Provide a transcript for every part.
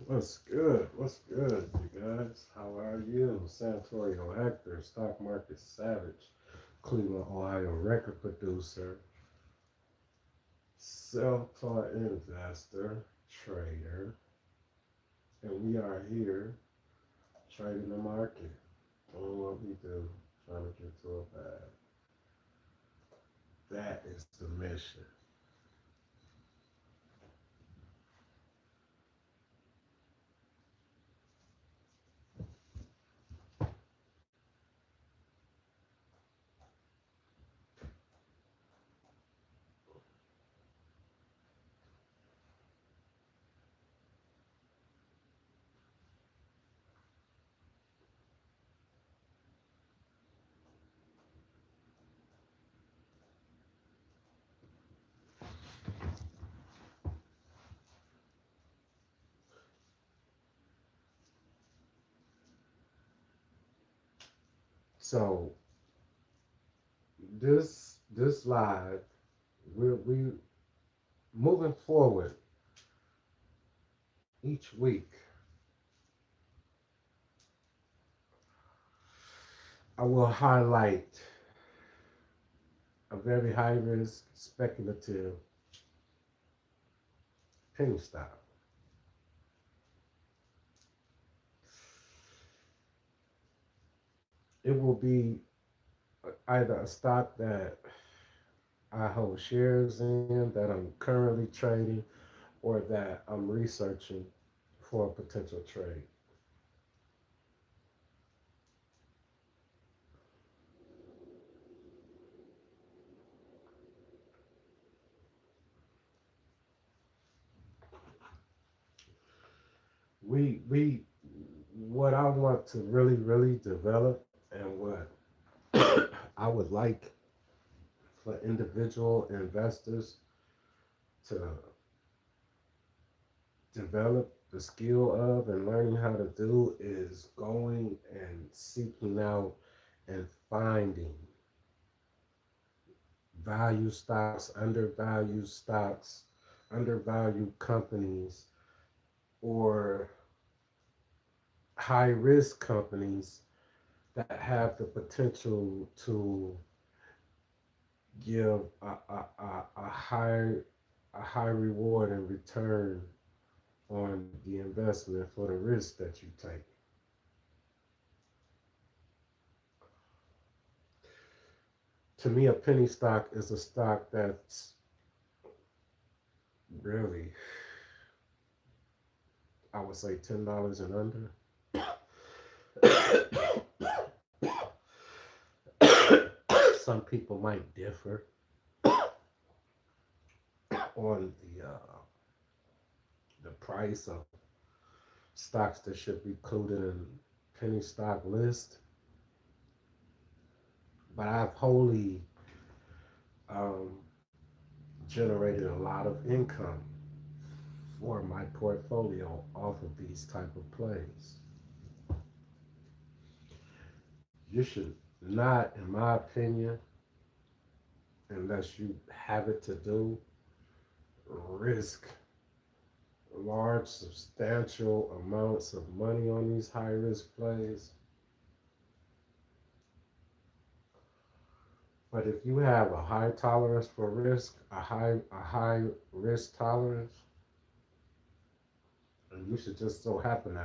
What's good? What's good, you guys? How are you? Santorio Hector, Stock Market Savage, Cleveland, Ohio record producer, self-taught investor, trader, and we are here trading the market, doing what we do, trying to get to a bag. That is the mission. So this live, we moving forward each week. I will highlight a very high risk speculative penny stock. It will be either a stock that I hold shares in that I'm currently trading or that I'm researching for a potential trade. We what I want to really develop and what I would like for individual investors to develop the skill of and learning how to do is going and seeking out and finding value stocks, undervalued companies, or high risk companies that have the potential to give a high reward and return on the investment for the risk that you take. To me, a penny stock is a stock that's really, I would say, $10 and under. Some people might differ on the price of stocks that should be included in penny stock list, but I've wholly um, generated a lot of income for my portfolio off of these type of plays. You should not, in my opinion, unless you have it to do, risk large, substantial amounts of money on these high risk plays. But if you have a high tolerance for risk, a high risk tolerance, and you should just so happen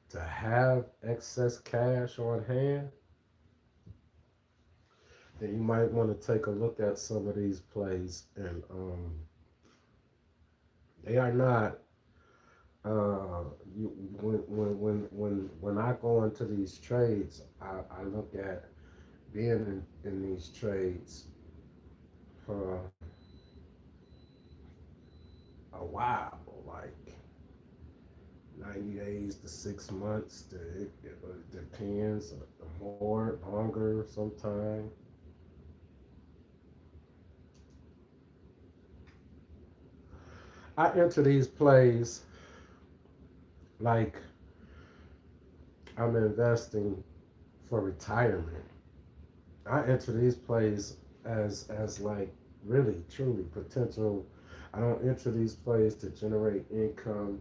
to have excess cash on hand, then you might want to take a look at some of these plays. And they are not. You, when I go into these trades, I look at being in these trades for a while, like 90 days to 6 months. It depends, more, longer, sometime. I enter these plays like I'm investing for retirement. I enter these plays as like really truly potential. I don't enter these plays to generate income.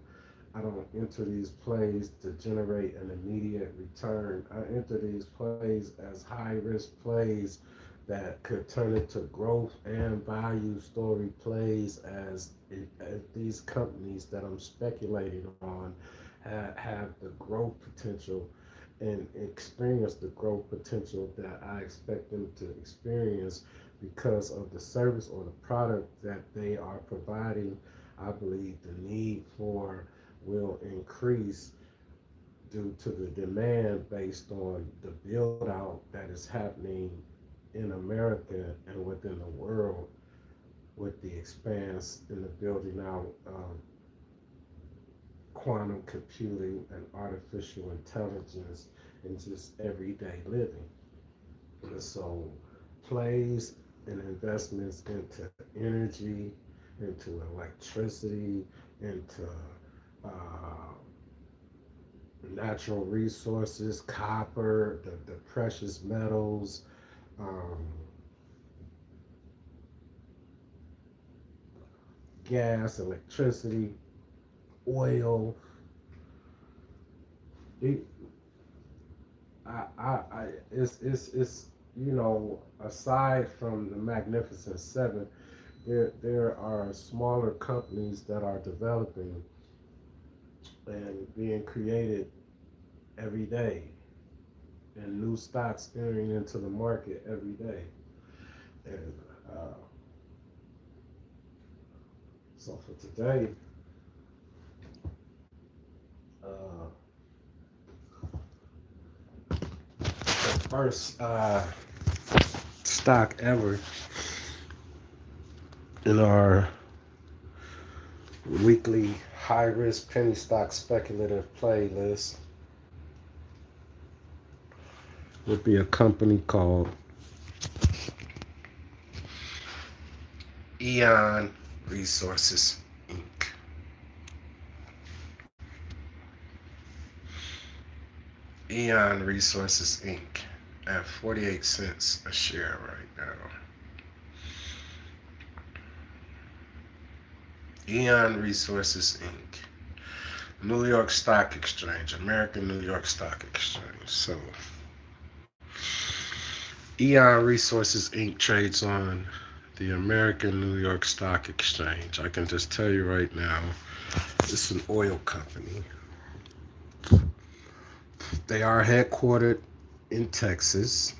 I don't enter these plays to generate an immediate return. I enter these plays as high risk plays that could turn into growth and value story plays as these companies that I'm speculating on have the growth potential and experience the growth potential that I expect them to experience because of the service or the product that they are providing. I believe the need for will increase due to the demand based on the build out that is happening in America and within the world with the expanse in the building out of quantum computing and artificial intelligence in just everyday living. And so plays and investments into energy, into electricity, into uh, natural resources, copper, the precious metals, um, gas, electricity, oil. It, it's aside from the Magnificent Seven, there are smaller companies that are developing and being created every day, and new stocks entering into the market every day. And uh, so for today, uh, the first stock ever in our weekly high risk penny stock speculative playlist would be a company called Eon Resources Inc. Eon Resources Inc. at 48 cents a share right now. Eon Resources Inc. New York Stock Exchange, American New York Stock Exchange. So, Eon Resources Inc. trades on the American New York Stock Exchange. I can just tell you right now, it's an oil company. They are headquartered in Texas.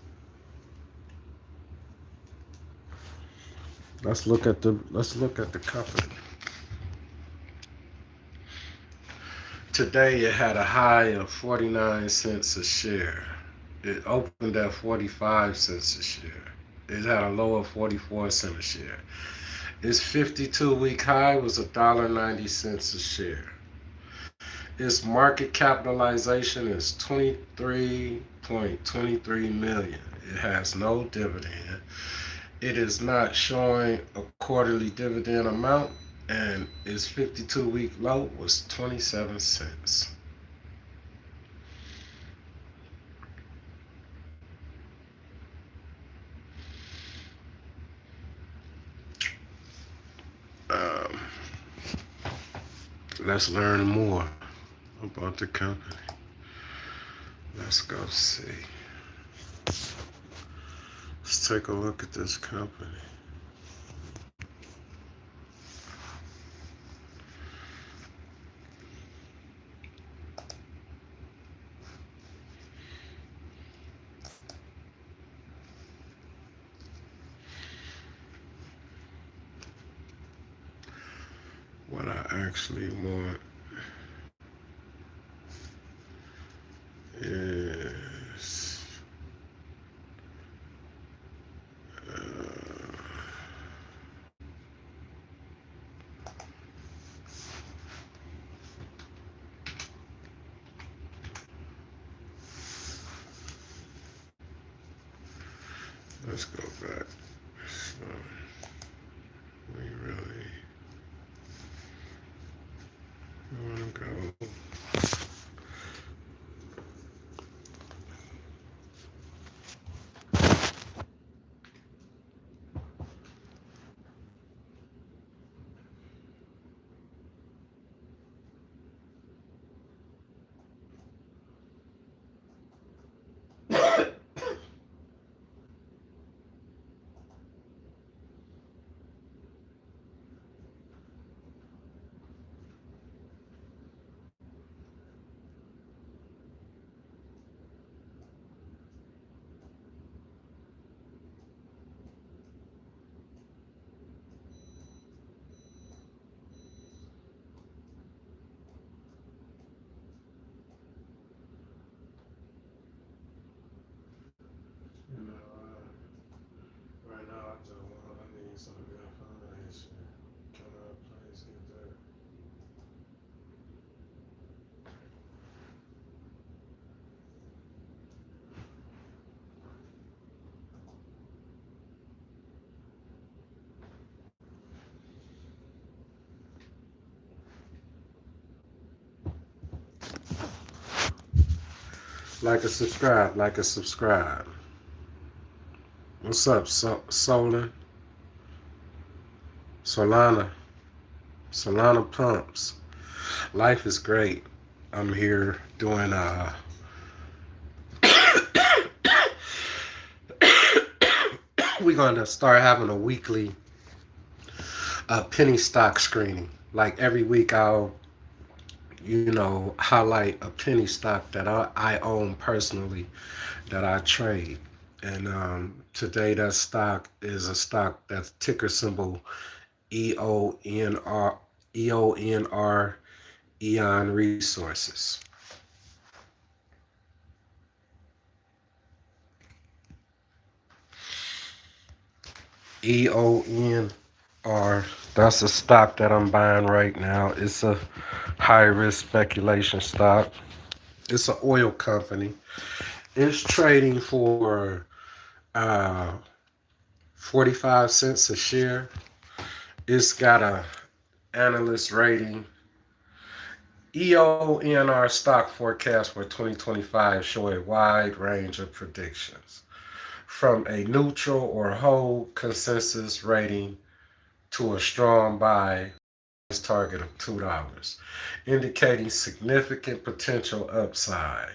Let's look at the company. Today it had a high of 49 cents a share. It opened at 45 cents a share. It had a low of 44 cents a share. Its 52-week high was $1.90 a share. Its market capitalization is 23.23 million. It has no dividend. It is not showing a quarterly dividend amount, and its 52-week low was 27 cents. Um, let's learn more about the company. Let's go see. Let's take a look at this company. What I actually want is let's go back. So we really want to go. Like and subscribe. Like and subscribe. What's up, Solon? Solana. Solana pumps. Life is great. I'm here doing we're going to start having a weekly penny stock screening. Like every week I'll highlight a penny stock that I own personally that I trade. And today that stock is a stock that's ticker symbol EONR EONR Eon Resources. EONR. That's a stock that I'm buying right now. It's a high risk speculation stock. It's an oil company. It's trading for uh, 45 cents a share. It's got a analyst rating. EONR stock forecast for 2025 show a wide range of predictions, from a neutral or hold consensus rating to a strong buy target of $2, indicating significant potential upside.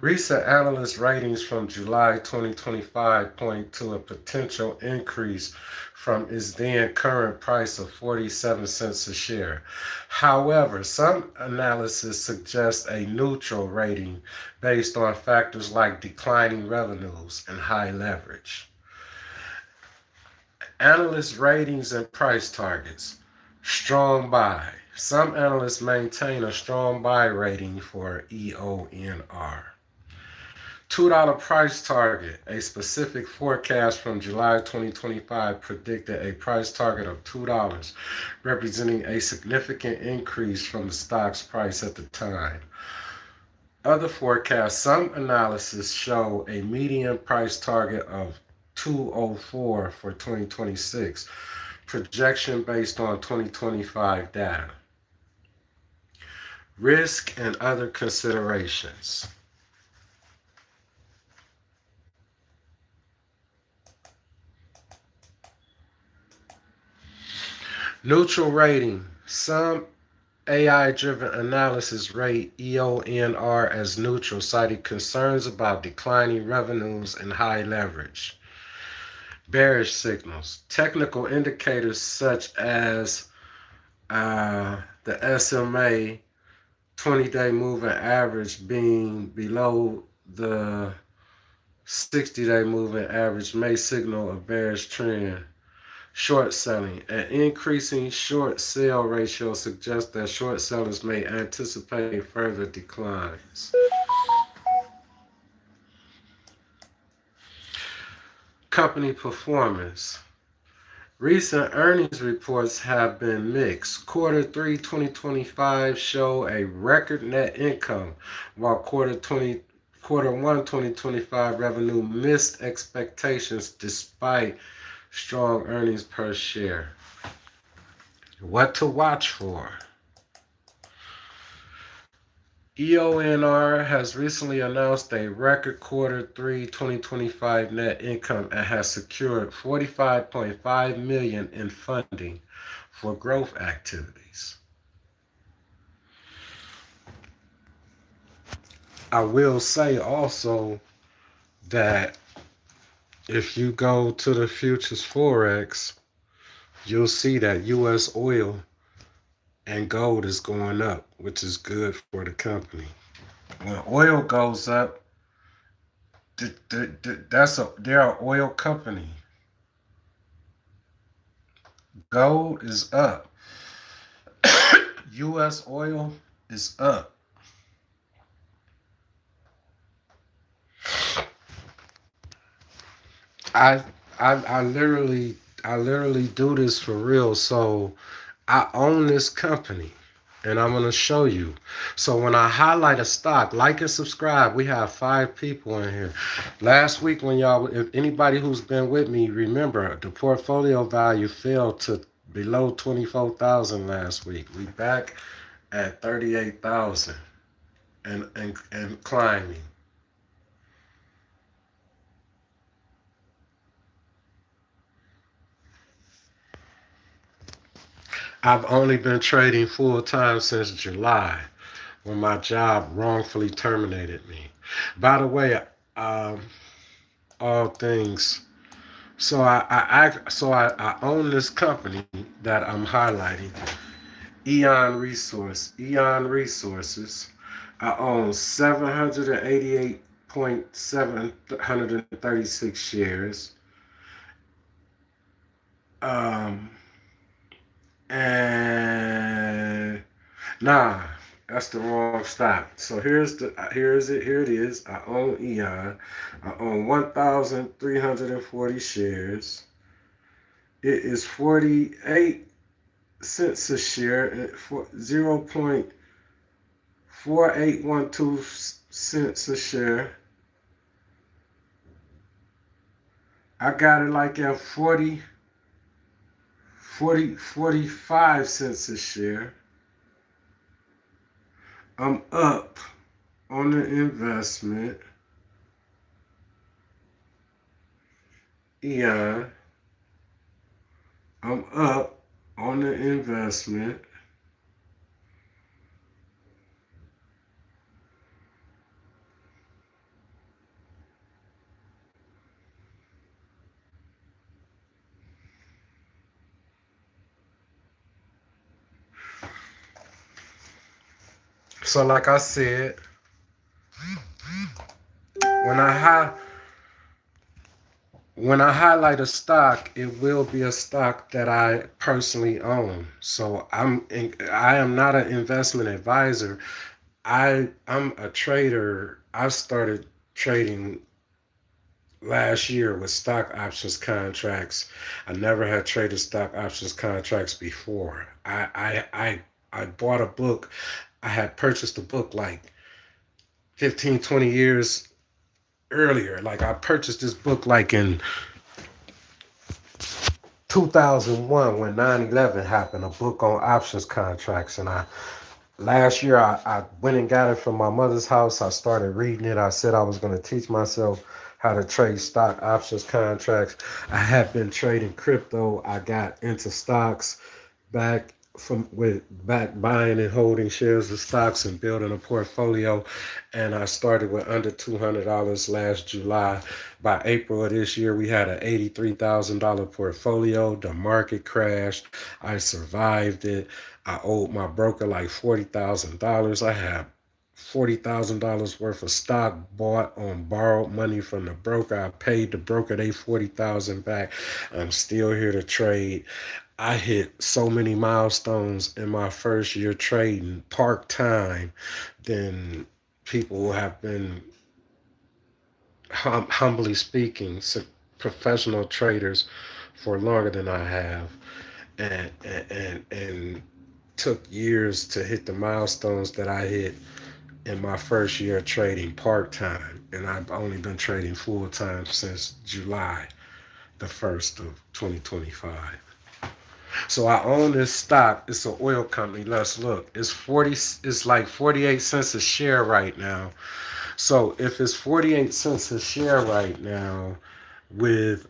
Recent analyst ratings from July 2025 point to a potential increase from its then current price of 47 cents a share. However, some analysis suggests a neutral rating based on factors like declining revenues and high leverage. Analyst ratings and price targets. Strong buy. Some analysts maintain a strong buy rating for EONR. $2 price target. A specific forecast from July 2025 predicted a price target of $2, representing a significant increase from the stock's price at the time. Other forecasts, some analysis show a median price target of 204 for 2026, projection based on 2025 data. Risk and other considerations. Neutral rating. Some AI-driven analysis rate EONR as neutral, citing concerns about declining revenues and high leverage. Bearish signals. Technical indicators such as the SMA 20-day moving average being below the 60-day moving average may signal a bearish trend. Short selling. An increasing short sell ratio suggests that short sellers may anticipate further declines. Company performance. Recent earnings reports have been mixed. Quarter 3 2025 show a record net income, while Quarter 1 2025 revenue missed expectations despite strong earnings per share. What to watch for? EONR has recently announced a record Quarter 3 2025 net income and has secured $45.5 million in funding for growth activities. I will say also that if you go to the futures forex, you'll see that U.S. oil and gold is going up, which is good for the company. When oil goes up, they're an oil company. Gold is up. U.S. oil is up. I I literally do this for real. So I own this company and I'm gonna show you. So when I highlight a stock, like and subscribe. We have 5 people in here. Last week when y'all, if anybody who's been with me, remember the portfolio value fell to below 24,000 last week. We back at 38,000 and climbing. I've only been trading full time since July when my job wrongfully terminated me. By the way, um, all things. I own this company that I'm highlighting, Eon Resources. I own 788.736 shares. Um, and nah, that's the wrong stock. So here it is. I own Eon. I own 1,340 shares. It is 48 cents a share for 0.4812 a share. I got it like at 45 cents a share. I'm up on the investment. Eon. I'm up on the investment. So like I said, when I hi- when I highlight a stock, it will be a stock that I personally own. So I am not an investment advisor. I'm a trader. I started trading last year with stock options contracts. I never had traded stock options contracts before. I bought a book. I had purchased a book like 15, 20 years earlier. Like I purchased this book like in 2001 when 9/11 happened, a book on options contracts. And last year I went and got it from my mother's house. I started reading it. I said I was going to teach myself how to trade stock options contracts. I have been trading crypto. I got into stocks back back buying and holding shares of stocks and building a portfolio. And I started with under $200 last July. By April of this year, we had an $83,000 portfolio. The market crashed. I survived it. I owed my broker like $40,000. I had $40,000 worth of stock bought on borrowed money from the broker. I paid the broker they 40,000 back. I'm still here to trade. I hit so many milestones in my first year trading part time than people who have been, humbly speaking, professional traders for longer than I have, and took years to hit the milestones that I hit in my first year trading part time, and I've only been trading full time since July the 1st of 2025. So I own this stock. It's an oil company. Let's look. It's like 48 cents a share right now. So if it's 48 cents a share right now, with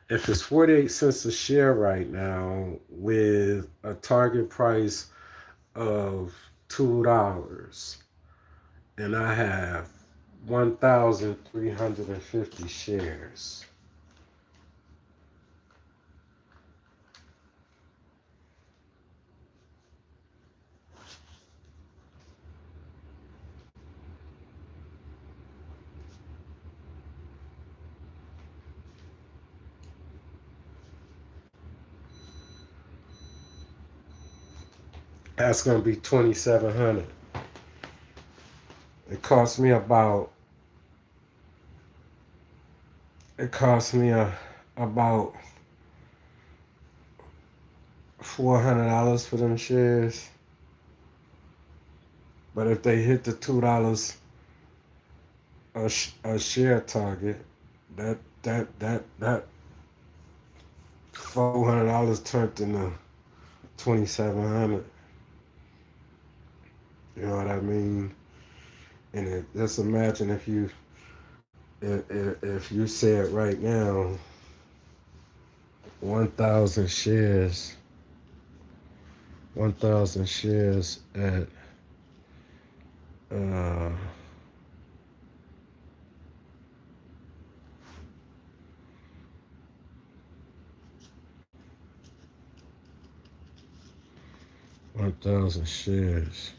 if it's 48 cents a share right now with a target price of $2, and I have 1,350 shares. That's gonna be 2,700. It cost me about it cost me about $400 for them shares. But if they hit the $2 a share target, that $400 turned into 2,700. You know what I mean? And just imagine if you say it right now, 1,000 shares. 1,000 shares at uh 1,000 shares.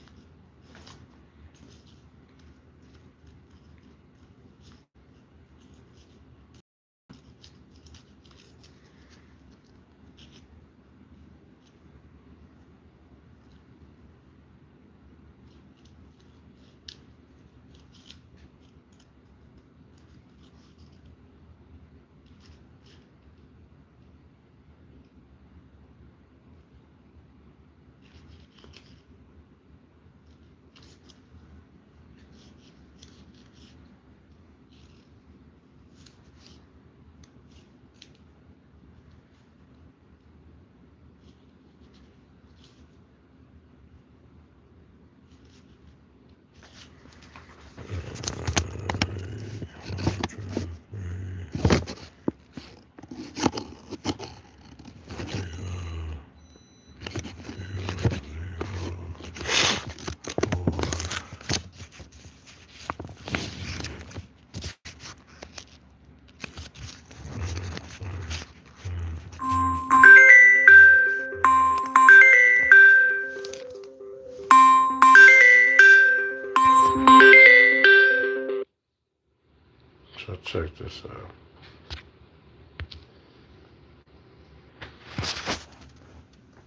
So check this out.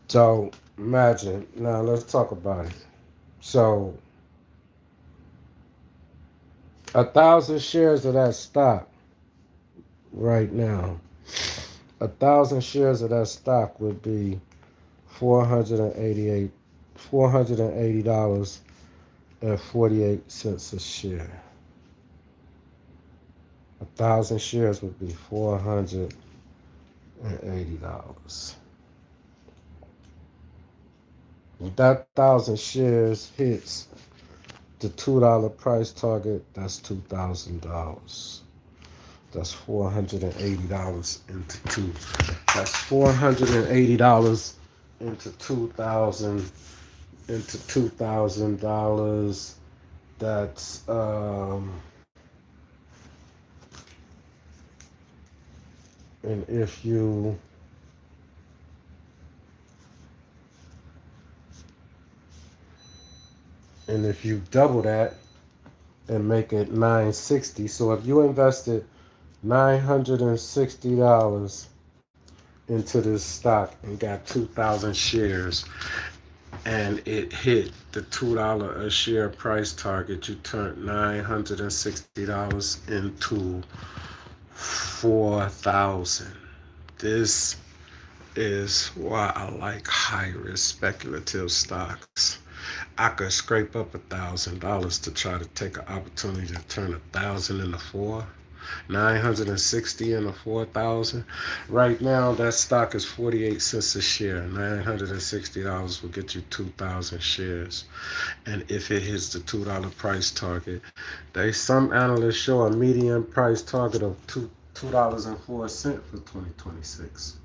So imagine, now let's talk about it. So 1,000 shares of that stock right now, 1,000 shares of that stock would be 488, $480.48 a share. 1,000 shares would be $480. If that 1,000 shares hits the $2 price target, that's $2,000. That's $480 into two. That's $480 into 2,000 into $2,000. That's and if you double that and make it 960, so if you invested $960 into this stock and got 2,000 shares and it hit the $2 a share price target, you turned $960 into 4,000. This is why I like high risk speculative stocks. I could scrape up $1,000 to try to take an opportunity to turn 1,000 into 960 into 4,000. Right now, that stock is 48 cents a share. $960 will get you 2,000 shares. And if it hits the $2 price target, some analysts show a median price target of $2.04 for 2026.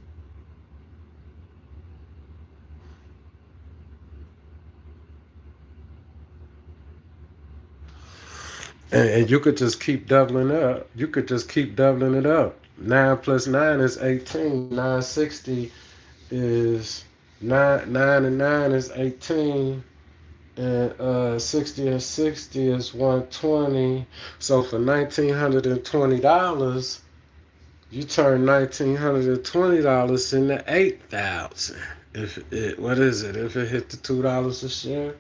And you could just keep doubling up. You could just keep doubling it up. 9 plus 9 is 18. 960 is 9 and 9 is 18. And 60 and 60 is 120. So for $1,920, you turn $1,920 into 8,000. If it what is it? If it hit the $2 a share,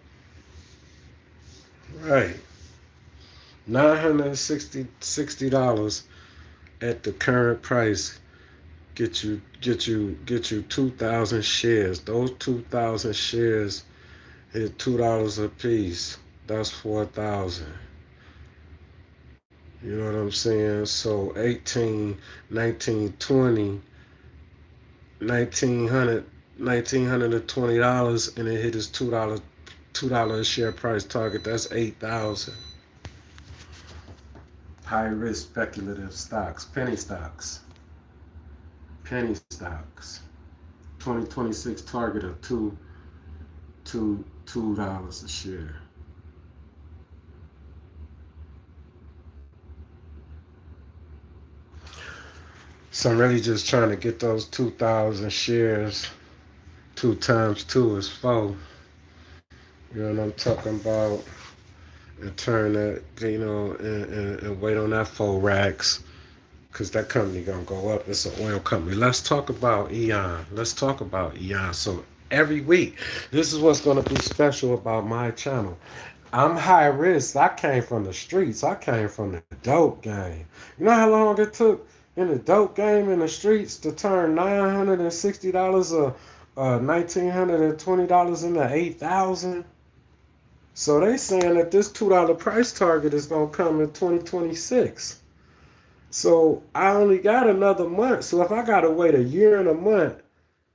right? $960 at the current price get you 2,000 shares. Those 2,000 shares hit $2 a piece. That's 4,000. You know what I'm saying? So 18, 19, 20, 1900 $1,920 and it hit his $2 a share price target. That's 8,000. High risk speculative stocks, penny stocks. penny stocks. 2026 target of $2 a share. So I'm really just trying to get those 2,000 shares. 2 times 2 is 4. You know what I'm talking about? And turn that, and wait on that 4 racks. Because that company gonna go up. It's an oil company. Let's talk about Eon. Let's talk about Eon. So every week, this is what's gonna be special about my channel. I'm high risk. I came from the streets. I came from the dope game. You know how long it took in the dope game in the streets to turn $960 or $1,920 into 8,000? So they saying that this $2 price target is gonna come in 2026. So I only got another month. So if I gotta wait a year and a month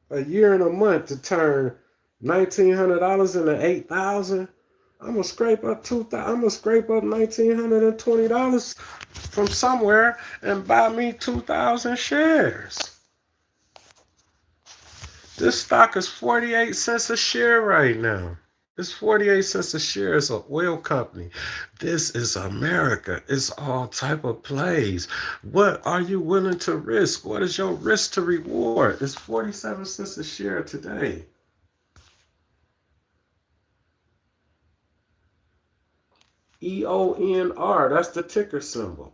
to turn $1,900 into 8,000, I'm gonna scrape up 2,000. I'm gonna scrape up $1,920 from somewhere and buy me 2,000 shares. This stock is 48 cents a share right now. It's 48 cents a share. It's an oil company. This is America. It's all type of plays. What are you willing to risk? What is your risk to reward? It's 47 cents a share today. EONR, that's the ticker symbol.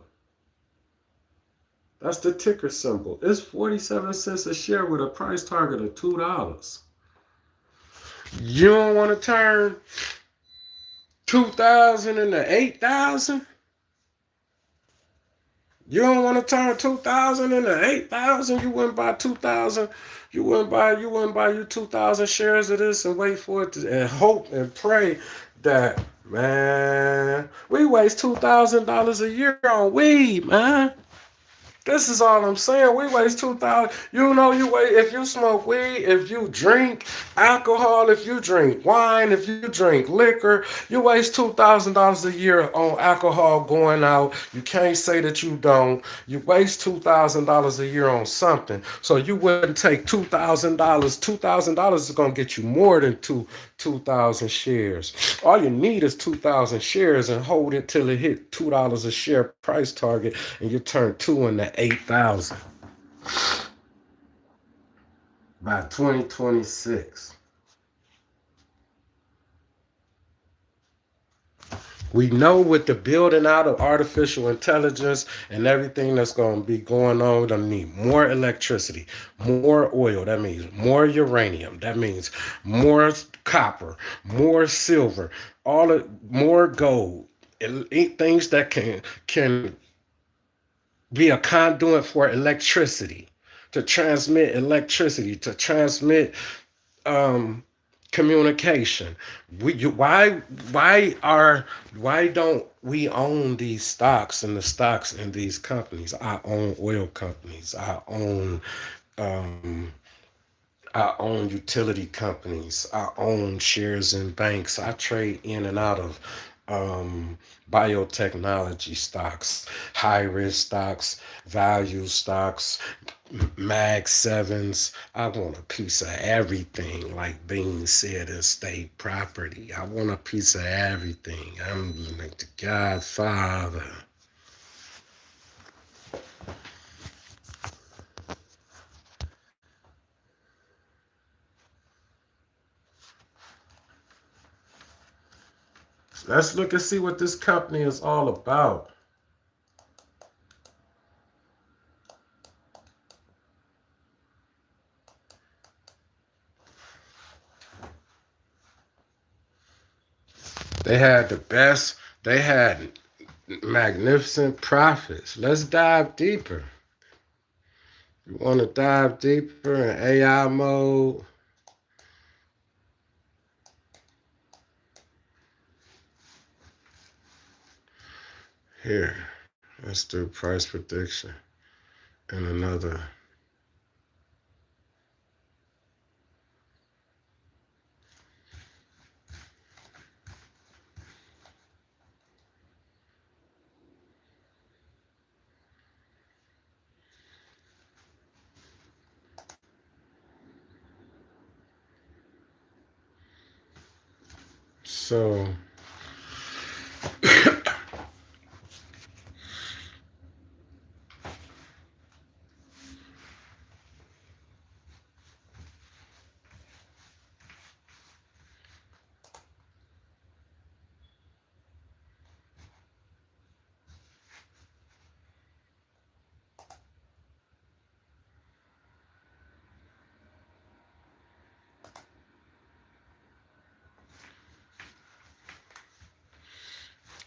That's the ticker symbol. It's 47 cents a share with a price target of $2. You don't want to turn 2,000 into 8,000? You don't want to turn 2,000 into 8,000? You wouldn't buy 2,000. You wouldn't buy you 2,000 shares of this and wait for it to, and hope and pray that, man, we waste $2,000 a year on weed, man. This is all I'm saying. We waste 2,000. You wait. If you smoke weed, if you drink alcohol, if you drink wine, if you drink liquor, you waste $2,000 a year on alcohol going out. You can't say that you don't. You waste $2,000 a year on something. So you wouldn't take $2,000. $2,000 is gonna get you more than 2,000 shares. All you need is 2,000 shares and hold it till it hit $2 a share price target, and you turn 2 into 8,000 by 2026. We know with the building out of artificial intelligence and everything that's going to be going on, we're going to need more electricity, more oil. That means more uranium. That means more copper, more silver, more gold. Things that can be a conduit for electricity, to transmit electricity, to transmit um, communication. Why don't we own these stocks and the stocks in these companies? I own oil companies. Um, I own utility companies. I own shares in banks. I trade in and out of biotechnology stocks, high risk stocks, value stocks, Mag Sevens. I want a piece of everything, like Bean said, in state property. I want a piece of everything. I'm like the Godfather. Let's look and see what this company is all about. They had magnificent profits. Let's dive deeper. You want to dive deeper in AI mode? Here, let's do price prediction and another. So,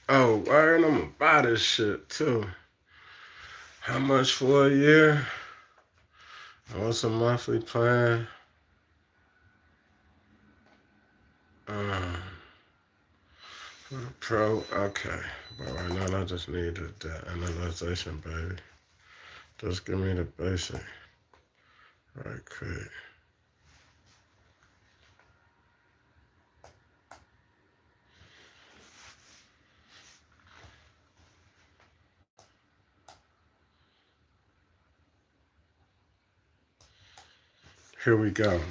oh, word, I'm gonna buy this shit too. How much for a year? What's a monthly plan? Um, for the pro, okay. But right now, I just need the analyzation, baby. Just give me the basic, right quick. Here we go.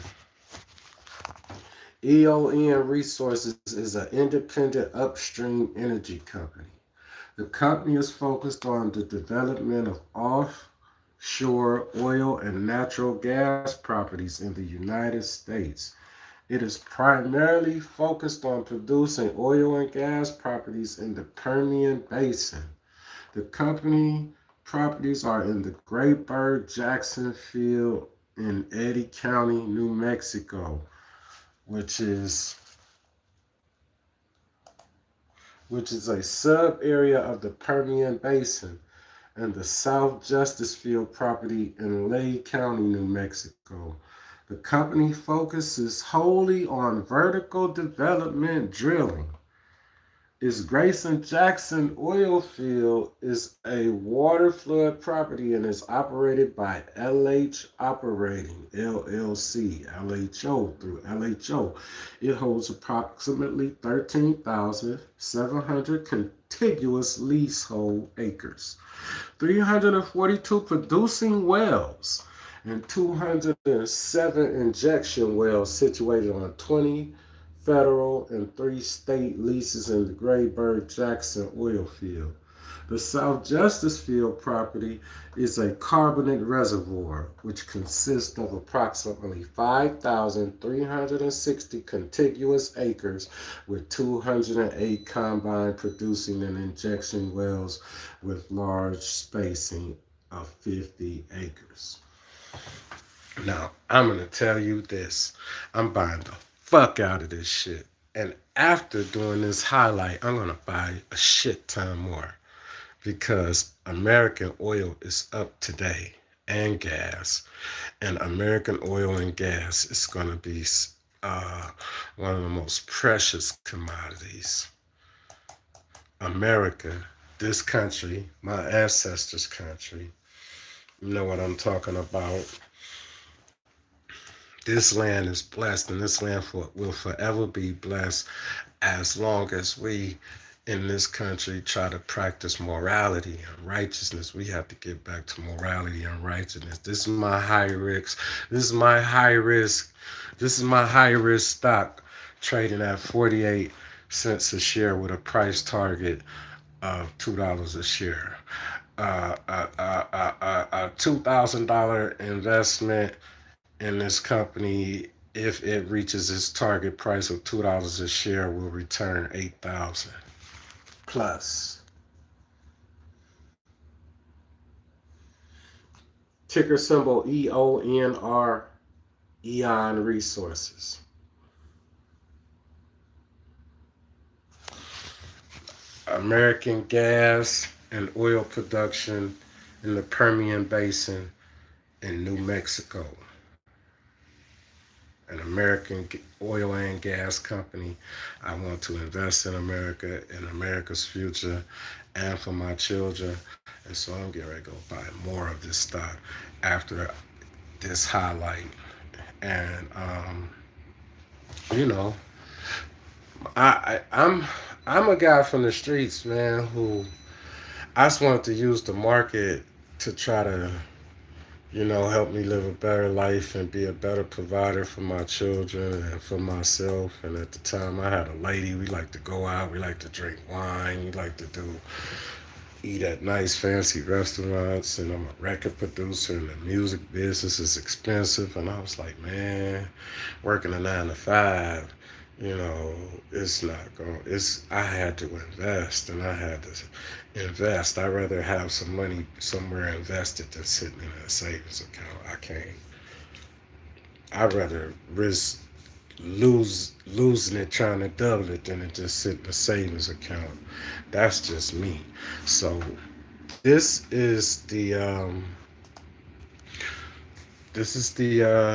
EON Resources is an independent upstream energy company. The company is focused on the development of offshore oil and natural gas properties in the United States. It is primarily focused on producing oil and gas properties in the Permian Basin. The company properties are in the Grayburg Jackson Field in Eddy County, New Mexico, which is a sub area of the Permian Basin, and the South Justice Field property in Lake County, New Mexico. The company focuses wholly on vertical development drilling. Its Grayson Jackson oil field is a water flood property and is operated by LH Operating LLC, LHO through LHO. It holds approximately 13,700 contiguous leasehold acres, 342 producing wells, and 207 injection wells situated on 20 federal and 3 state leases in the Grayburg Jackson oil field. The South Justice Field property is a carbonate reservoir which consists of approximately 5,360 contiguous acres with 208 combined producing and injection wells with large spacing of 50 acres. Now, I'm going to tell you this. I'm buying the fuck out of this shit. And after doing this highlight, I'm going to buy a shit ton more because American oil is up today and gas. And American oil and gas is going to be uh, one of the most precious commodities. America, this country, my ancestors' country, you know what I'm talking about. This land is blessed, and this land will forever be blessed as long as we in this country try to practice morality and righteousness. We have to get back to morality and righteousness. This is my high risk. This is my high risk. This is my high risk stock trading at 48 cents a share with a price target of $2 a share. A $2,000 investment in this company, if it reaches its target price of $2 a share, will return 8,000 plus. Ticker symbol EONR, Eon Resources. American gas and oil production in the Permian Basin in New Mexico. An American oil and gas company. I want to invest in America, in America's future, and for my children. And so I'm getting ready to go buy more of this stock after this highlight. And you know, I'm a guy from the streets, man, who I just wanted to use the market to try to, help me live a better life and be a better provider for my children and for myself. And at the time, I had a lady. We like to go out. We like to drink wine. We like to eat at nice fancy restaurants. And I'm a record producer, and the music business is expensive. And I was like, man, working a 9 to 5, you know, it's not going. It's I had to invest, and I had to invest. I'd rather have some money somewhere invested than sitting in a savings account. I can't. I'd rather risk losing it trying to double it than to just sit in a savings account. That's just me. So this is the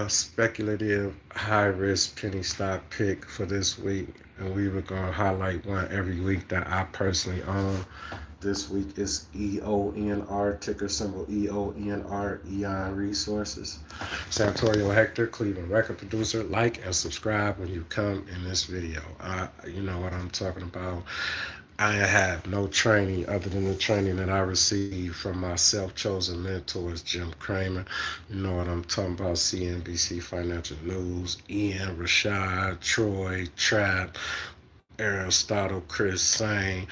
speculative high risk penny stock pick for this week, and we were gonna highlight one every week that I personally own. This week is EONR, ticker symbol EONR, Eon Resources. Santorio Hector, Cleveland record producer. Like and subscribe when you come in this video. You know what I'm talking about. I have no training other than the training that I received from my self-chosen mentors, Jim Cramer. You know what I'm talking about, CNBC Financial News, Ian, Rashad, Troy, Trap, Aristotle, Chris Sang,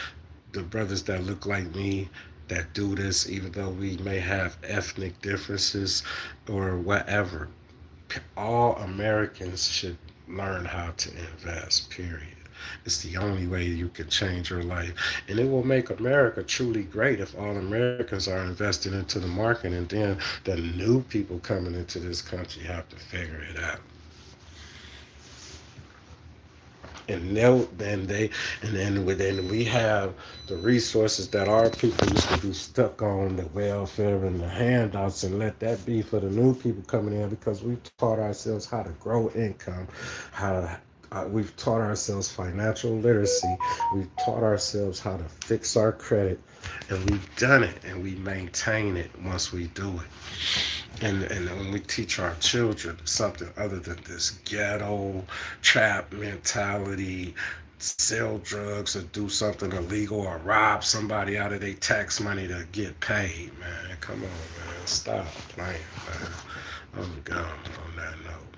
the brothers that look like me that do this, even though we may have ethnic differences or whatever. All Americans should learn how to invest, period. It's the only way you can change your life. And it will make America truly great if all Americans are invested into the market, and then the new people coming into this country have to figure it out. And then we have the resources that our people used to be stuck on, the welfare and the handouts, and let that be for the new people coming in, because we've taught ourselves how to grow income, we've taught ourselves financial literacy, we've taught ourselves how to fix our credit, and we've done it, and we maintain it once we do it. And when we teach our children something other than this ghetto trap mentality, sell drugs or do something illegal or rob somebody out of their tax money to get paid, man. Come on, man. Stop playing, man. I'm gone on that note.